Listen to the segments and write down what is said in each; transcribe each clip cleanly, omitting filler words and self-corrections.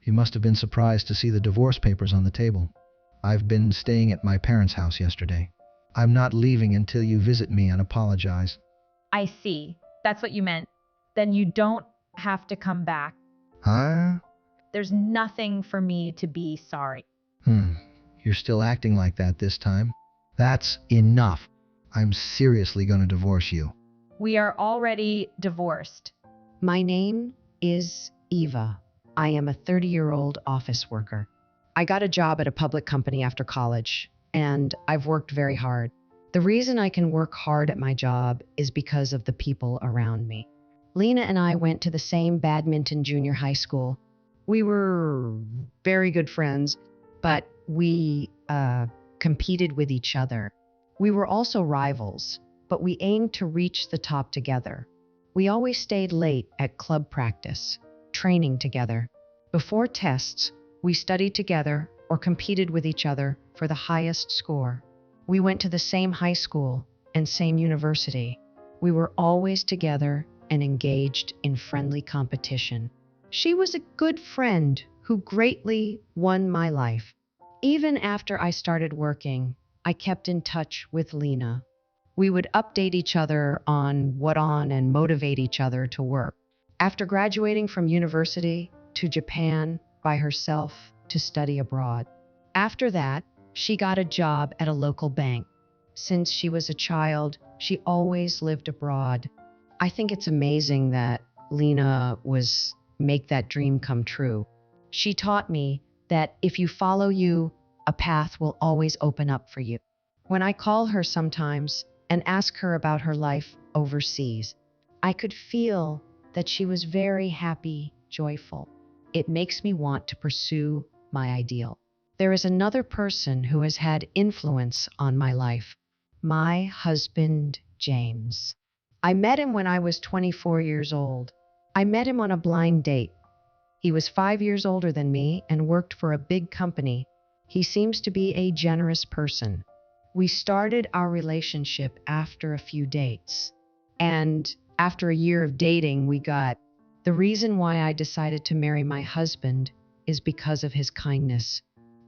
You must have been surprised to see the divorce papers on the table. I've been staying at my parents' house yesterday. I'm not leaving until you visit me and apologize. I see. That's what you meant. Then you don't have to come back. Huh? There's nothing for me to be sorry. You're still acting like that this time? That's enough. I'm seriously going to divorce you. We are already divorced. My name is Eva. I am a 30-year-old office worker. I got a job at a public company after college, and I've worked very hard. The reason I can work hard at my job is because of the people around me. Lena and I went to the same badminton junior high school. We were very good friends, but we competed with each other. We were also rivals, but we aimed to reach the top together. We always stayed late at club practice, training together. Before tests, we studied together or competed with each other for the highest score. We went to the same high school and same university. We were always together and engaged in friendly competition. She was a good friend who greatly won my life. Even after I started working, I kept in touch with Lena. We would update each other on what on and motivate each other to work. After graduating from university to Japan by herself to study abroad. After that, she got a job at a local bank. Since she was a child, she always lived abroad. I think it's amazing that Lena was make that dream come true. She taught me that if you follow you, a path will always open up for you. When I call her sometimes and ask her about her life overseas, I could feel that she was very happy, joyful. It makes me want to pursue my ideal. There is another person who has had influence on my life. My husband, James. I met him when I was 24 years old. I met him on a blind date. He was 5 years older than me and worked for a big company. He seems to be a generous person. We started our relationship after a few dates. And after a year of dating, we got. The reason why I decided to marry my husband is because of his kindness.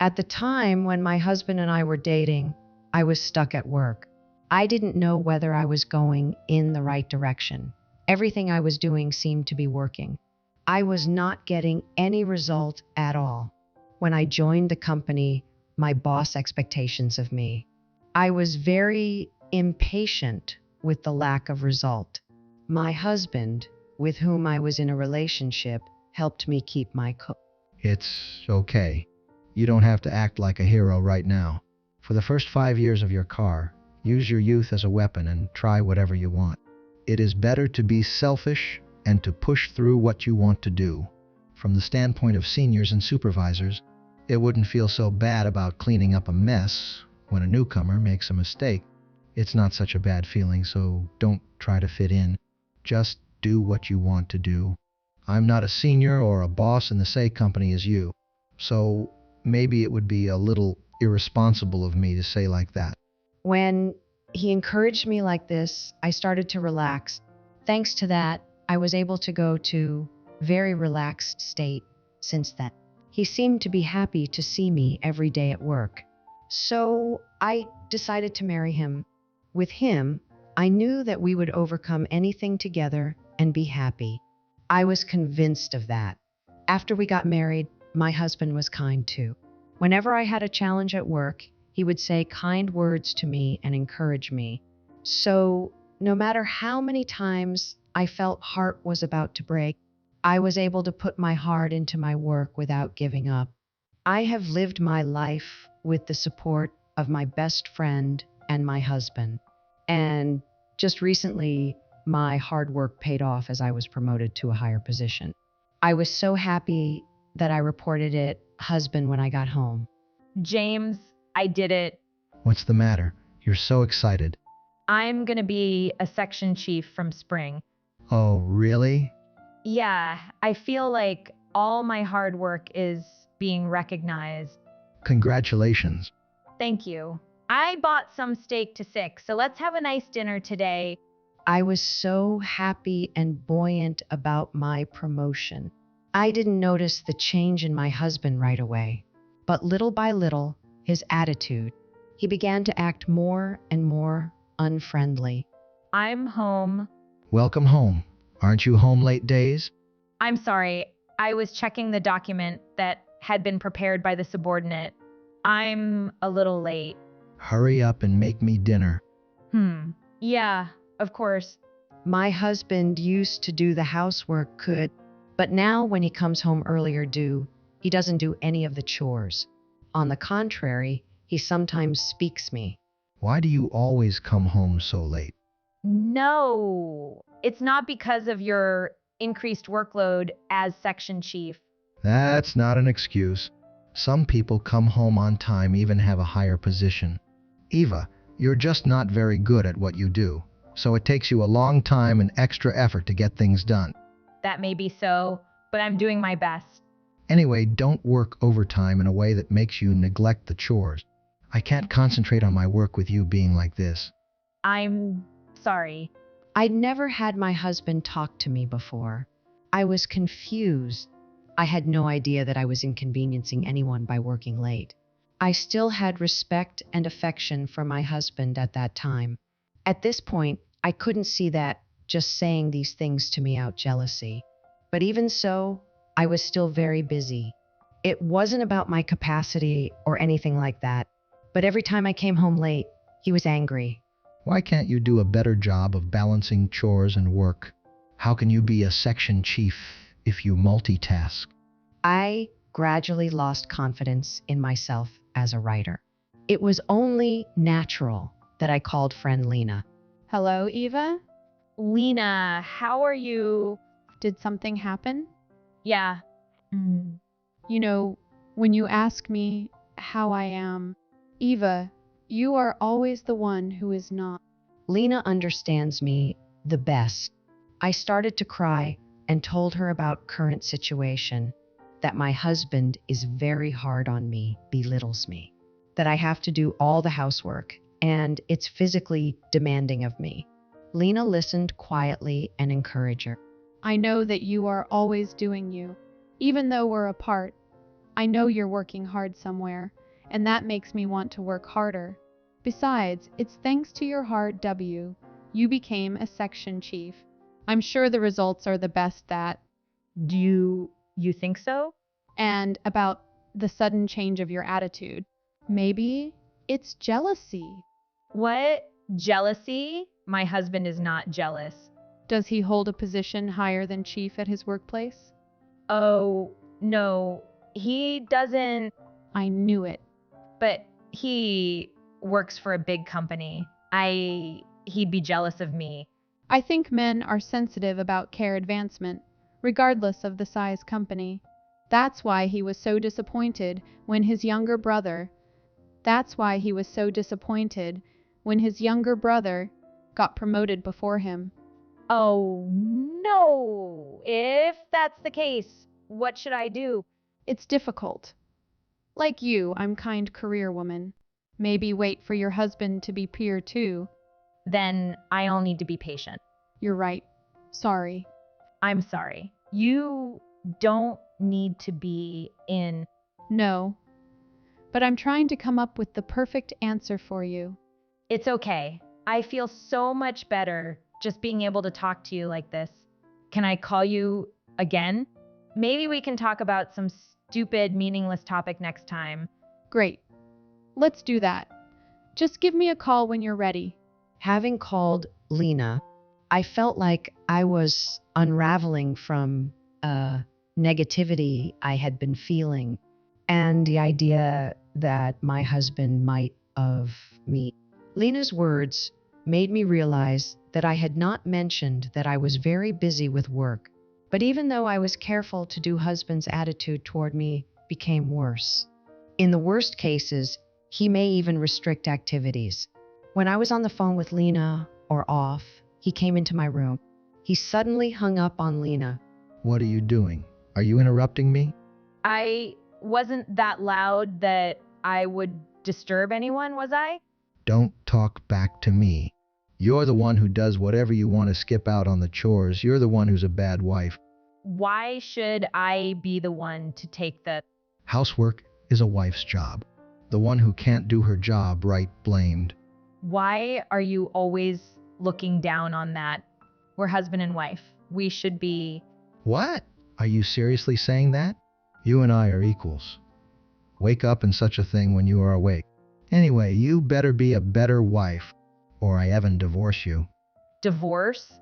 At the time when my husband and I were dating, I was stuck at work. I didn't know whether I was going in the right direction. Everything I was doing seemed to be working. I was not getting any result at all. When I joined the company, my boss expectations of me, I was very impatient with the lack of result. My husband, with whom I was in a relationship, helped me keep my cool. It's okay. You don't have to act like a hero right now. For the first 5 years of your car, use your youth as a weapon and try whatever you want. It is better to be selfish and to push through what you want to do. From the standpoint of seniors and supervisors, it wouldn't feel so bad about cleaning up a mess when a newcomer makes a mistake. It's not such a bad feeling, so don't try to fit in. Just do what you want to do. I'm not a senior or a boss in the same company as you, so maybe it would be a little irresponsible of me to say like that. When he encouraged me like this, I started to relax. Thanks to that, I was able to go to very relaxed state since then. He seemed to be happy to see me every day at work. So I decided to marry him. With him, I knew that we would overcome anything together and be happy. I was convinced of that. After we got married, my husband was kind too. Whenever I had a challenge at work, he would say kind words to me and encourage me. So no matter how many times I felt heart was about to break, I was able to put my heart into my work without giving up. I have lived my life with the support of my best friend and my husband. And just recently, my hard work paid off as I was promoted to a higher position. I was so happy that I reported it husband when I got home. James, I did it. What's the matter? You're so excited. I'm gonna be a section chief from spring. Oh, really? Yeah, I feel like all my hard work is being recognized. Congratulations. Thank you. I bought some steak to Sick, so let's have a nice dinner today. I was so happy and buoyant about my promotion. I didn't notice the change in my husband right away, but little by little, his attitude, he began to act more and more unfriendly. I'm home. Welcome home. Aren't you home late days? I'm sorry. I was checking the document that had been prepared by the subordinate. I'm a little late. Hurry up and make me dinner. Yeah, of course. My husband used to do the housework but now when he comes home earlier he doesn't do any of the chores. On the contrary, he sometimes speaks me. Why do you always come home so late? No, it's not because of your increased workload as section chief. That's not an excuse. Some people come home on time, even have a higher position. Eva, you're just not very good at what you do, so it takes you a long time and extra effort to get things done. That may be so, but I'm doing my best. Anyway, don't work overtime in a way that makes you neglect the chores. I can't concentrate on my work with you being like this. I'm sorry. I'd never had my husband talk to me before. I was confused. I had no idea that I was inconveniencing anyone by working late. I still had respect and affection for my husband at that time. At this point, I couldn't see that just saying these things to me out jealousy. But even so, I was still very busy. It wasn't about my capacity or anything like that. But every time I came home late, he was angry. Why can't you do a better job of balancing chores and work? How can you be a section chief if you multitask? I gradually lost confidence in myself as a writer. It was only natural that I called friend Lena. Hello, Eva? Lena, how are you? Did something happen? Yeah. You know, when you ask me how I am, Eva, you are always the one who is not. Lena understands me the best. I started to cry and told her about current situation, that my husband is very hard on me, belittles me, that I have to do all the housework, and it's physically demanding of me. Lena listened quietly and encouraged her. I know that you are always doing you. Even though we're apart, I know you're working hard somewhere, and that makes me want to work harder. Besides, it's thanks to your hard W, you became a section chief. I'm sure the results are the best that. Do you think so? And about the sudden change of your attitude. Maybe it's jealousy. What? Jealousy? My husband is not jealous. Does he hold a position higher than chief at his workplace? Oh, no, he doesn't. I knew it. But he works for a big company. He'd be jealous of me. I think men are sensitive about career advancement, regardless of the size company. That's why he was so disappointed when his younger brother got promoted before him. Oh, no. If that's the case, what should I do? It's difficult. Like you, I'm kind career woman. Maybe wait for your husband to be peer too. Then I'll need to be patient. You're right. Sorry. I'm sorry. You don't need to be in. No. But I'm trying to come up with the perfect answer for you. It's okay. I feel so much better just being able to talk to you like this. Can I call you again? Maybe we can talk about some stupid, meaningless topic next time. Great. Let's do that. Just give me a call when you're ready. Having called Lena, I felt like I was unraveling from negativity I had been feeling and the idea that my husband might of me. Lena's words made me realize that I had not mentioned that I was very busy with work. But even though I was careful to do, husband's attitude toward me became worse. In the worst cases, he may even restrict activities. When I was on the phone with Lena or off, he came into my room. He suddenly hung up on Lena. What are you doing? Are you interrupting me? I wasn't that loud that I would disturb anyone, was I? Don't talk back to me. You're the one who does whatever you want to skip out on the chores. You're the one who's a bad wife. Why should I be the one to take the... Housework is a wife's job. The one who can't do her job right blamed. Why are you always looking down on that? We're husband and wife. We should be... What? Are you seriously saying that? You and I are equals. Wake up and such a thing when you are awake. Anyway, you better be a better wife, or I even divorce you. Divorce?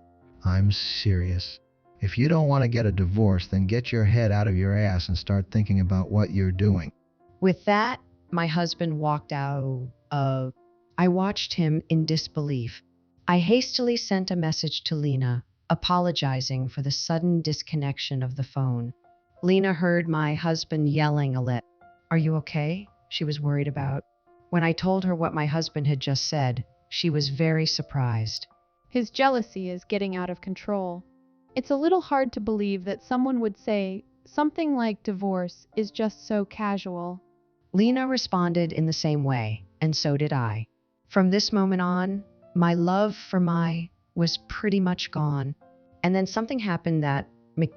I'm serious. If you don't want to get a divorce, then get your head out of your ass and start thinking about what you're doing. With that, my husband walked out of... I watched him in disbelief. I hastily sent a message to Lena, apologizing for the sudden disconnection of the phone. Lena heard my husband yelling a lit. Are you okay? She was worried about. When I told her what my husband had just said, she was very surprised. His jealousy is getting out of control. It's a little hard to believe that someone would say something like divorce is just so casual. Lena responded in the same way, and so did I. From this moment on, my love for Mai was pretty much gone. And then something happened that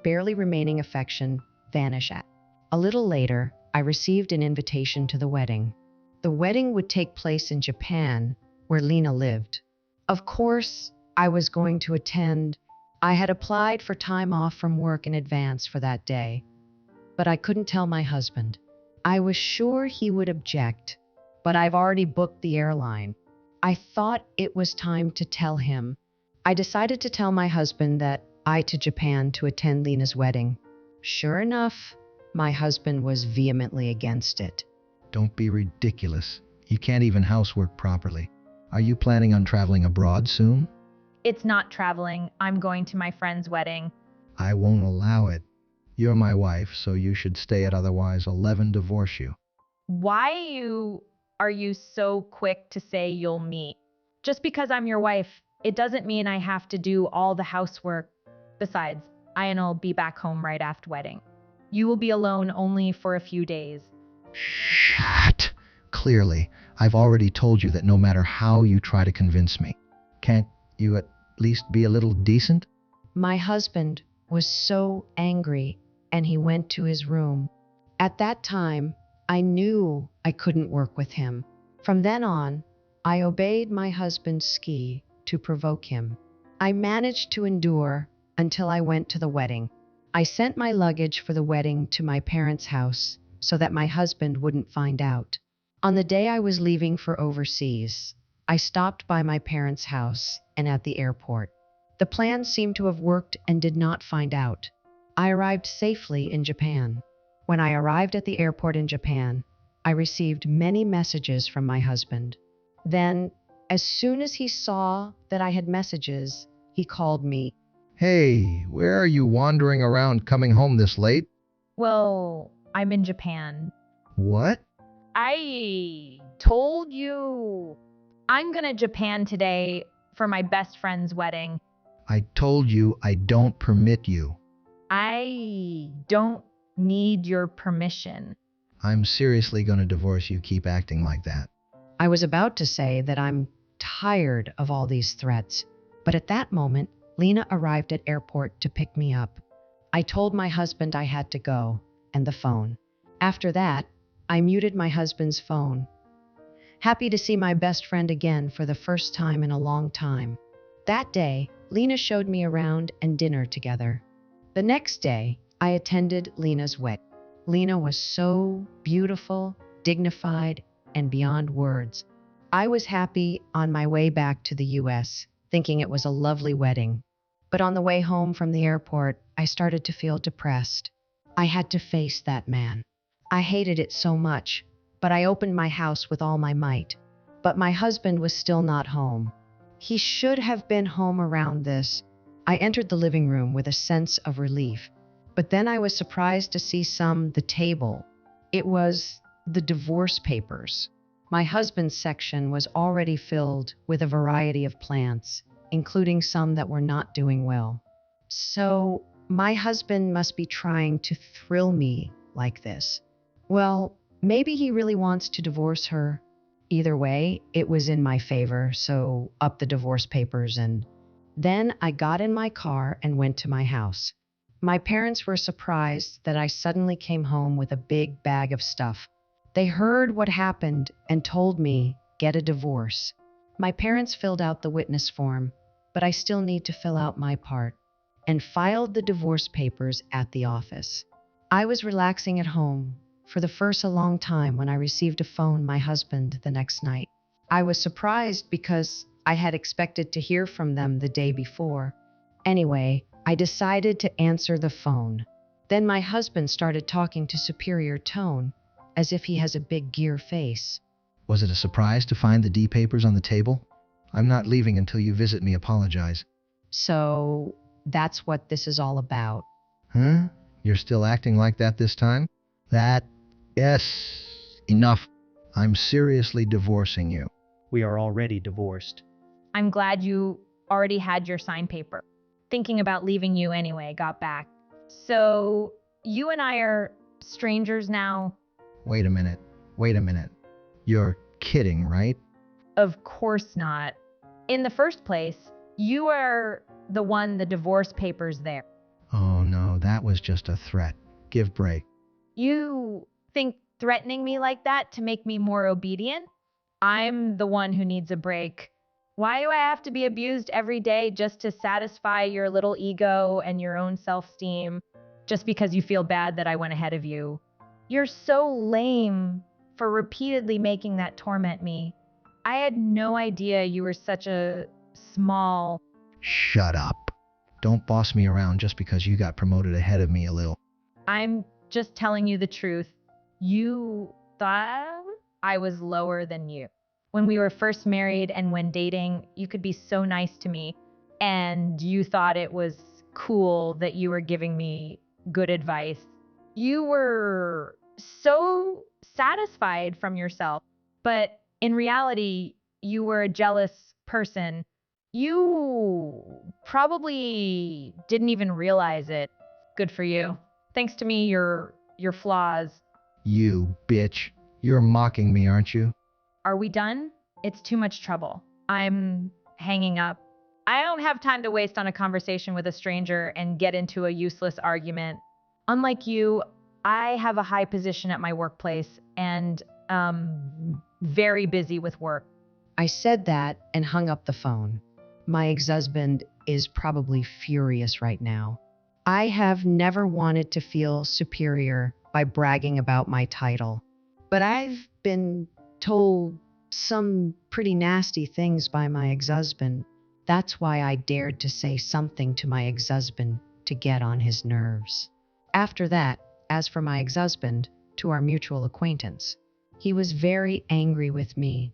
barely remaining affection vanished at. A little later, I received an invitation to the wedding. The wedding would take place in Japan, where Lena lived. Of course, I was going to attend. I had applied for time off from work in advance for that day, but I couldn't tell my husband. I was sure he would object, but I've already booked the airline. I thought it was time to tell him. I decided to tell my husband that I to Japan to attend Lena's wedding. Sure enough, my husband was vehemently against it. Don't be ridiculous. You can't even housework properly. Are you planning on traveling abroad soon? It's not traveling. I'm going to my friend's wedding. I won't allow it. You're my wife, so you should stay it, otherwise I'll even divorce you. Are you so quick to say you'll meet? Just because I'm your wife, it doesn't mean I have to do all the housework. Besides, I'll be back home right after wedding. You will be alone only for a few days. Shut! Clearly, I've already told you that no matter how you try to convince me. Can't you at least be a little decent? My husband was so angry, and he went to his room. At that time, I knew I couldn't work with him. From then on, I obeyed my husband's scheme to provoke him. I managed to endure until I went to the wedding. I sent my luggage for the wedding to my parents' house so that my husband wouldn't find out. On the day I was leaving for overseas, I stopped by my parents' house and at the airport. The plan seemed to have worked and did not find out. I arrived safely in Japan. When I arrived at the airport in Japan, I received many messages from my husband. Then, as soon as he saw that I had messages, he called me. Hey, where are you wandering around coming home this late? Well, I'm in Japan. What? I told you. I'm gonna Japan today for my best friend's wedding. I told you I don't permit you. I don't need your permission. I'm seriously gonna divorce you. Keep acting like that. I was about to say that I'm tired of all these threats, but at that moment, Lena arrived at airport to pick me up. I told my husband I had to go, and the phone. After that, I muted my husband's phone. Happy to see my best friend again for the first time in a long time. That day, Lena showed me around and dinner together. The next day, I attended Lena's wedding. Lena was so beautiful, dignified, and beyond words. I was happy on my way back to the US, thinking it was a lovely wedding. But on the way home from the airport, I started to feel depressed. I had to face that man. I hated it so much, but I opened my house with all my might. But my husband was still not home. He should have been home around this. I entered the living room with a sense of relief. But then I was surprised to see the table. It was the divorce papers. My husband's section was already filled with a variety of plants, including some that were not doing well. So my husband must be trying to thrill me like this. Well, maybe he really wants to divorce her. Either way, it was in my favor, so up the divorce papers, and then I got in my car and went to my house. My parents were surprised that I suddenly came home with a big bag of stuff. They heard what happened and told me, get a divorce. My parents filled out the witness form, but I still need to fill out my part, and filed the divorce papers at the office. I was relaxing at home for the first a long time when I received a phone my husband the next night. I was surprised because I had expected to hear from them the day before. Anyway, I decided to answer the phone. Then my husband started talking to superior tone, as if he has a big gear face. Was it a surprise to find the D papers on the table? I'm not leaving until you visit me apologize. So that's what this is all about. Huh? You're still acting like that this time? Yes. Enough. I'm seriously divorcing you. We are already divorced. I'm glad you already had your signed paper. Thinking about leaving you anyway, got back. So, you and I are strangers now? Wait a minute. You're kidding, right? Of course not. In the first place, you are the one the divorce papers there. Oh no, that was just a threat. Give break. You think threatening me like that to make me more obedient? I'm the one who needs a break. Why do I have to be abused every day just to satisfy your little ego and your own self-esteem, just because you feel bad that I went ahead of you? You're so lame for repeatedly making that torment me. I had no idea you were such a small... Shut up. Don't boss me around just because you got promoted ahead of me a little. I'm just telling you the truth. You thought I was lower than you. When we were first married and when dating, you could be so nice to me, and you thought it was cool that you were giving me good advice. You were so satisfied from yourself, but in reality, you were a jealous person. You probably didn't even realize it. Good for you. Thanks to me, your flaws. You bitch. You're mocking me, aren't you? Are we done? It's too much trouble. I'm hanging up. I don't have time to waste on a conversation with a stranger and get into a useless argument. Unlike you, I have a high position at my workplace and very busy with work. I said that and hung up the phone. My ex-husband is probably furious right now. I have never wanted to feel superior by bragging about my title, but I've been told some pretty nasty things by my ex-husband. That's why I dared to say something to my ex-husband to get on his nerves. After that, as for my ex-husband, to our mutual acquaintance, he was very angry with me.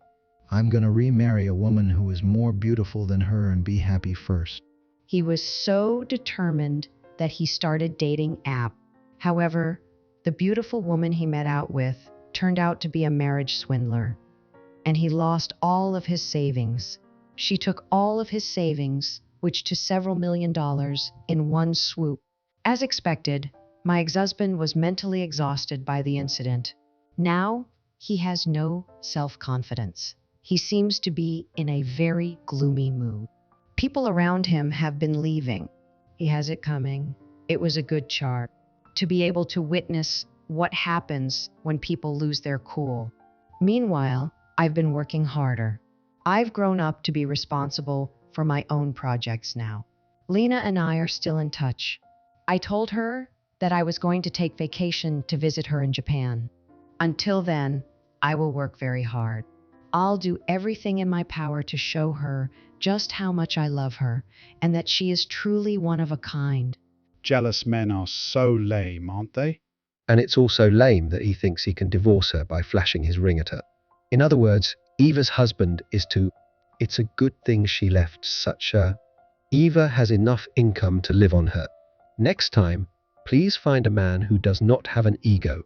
I'm gonna remarry a woman who is more beautiful than her and be happy first. He was so determined that he started dating App. However, the beautiful woman he met out with turned out to be a marriage swindler, and he lost all of his savings. She took all of his savings, which to several $1,000,000 in one swoop. As expected, my ex-husband was mentally exhausted by the incident. Now, he has no self-confidence. He seems to be in a very gloomy mood. People around him have been leaving. He has it coming. It was a good chart to be able to witness what happens when people lose their cool. Meanwhile, I've been working harder. I've grown up to be responsible for my own projects now. Lena and I are still in touch. I told her that I was going to take vacation to visit her in Japan. Until then, I will work very hard. I'll do everything in my power to show her just how much I love her and that she is truly one of a kind. Jealous men are so lame, aren't they? And it's also lame that he thinks he can divorce her by flashing his ring at her. In other words, Eva's husband is to... It's a good thing she left such a... Eva has enough income to live on her. Next time, please find a man who does not have an ego.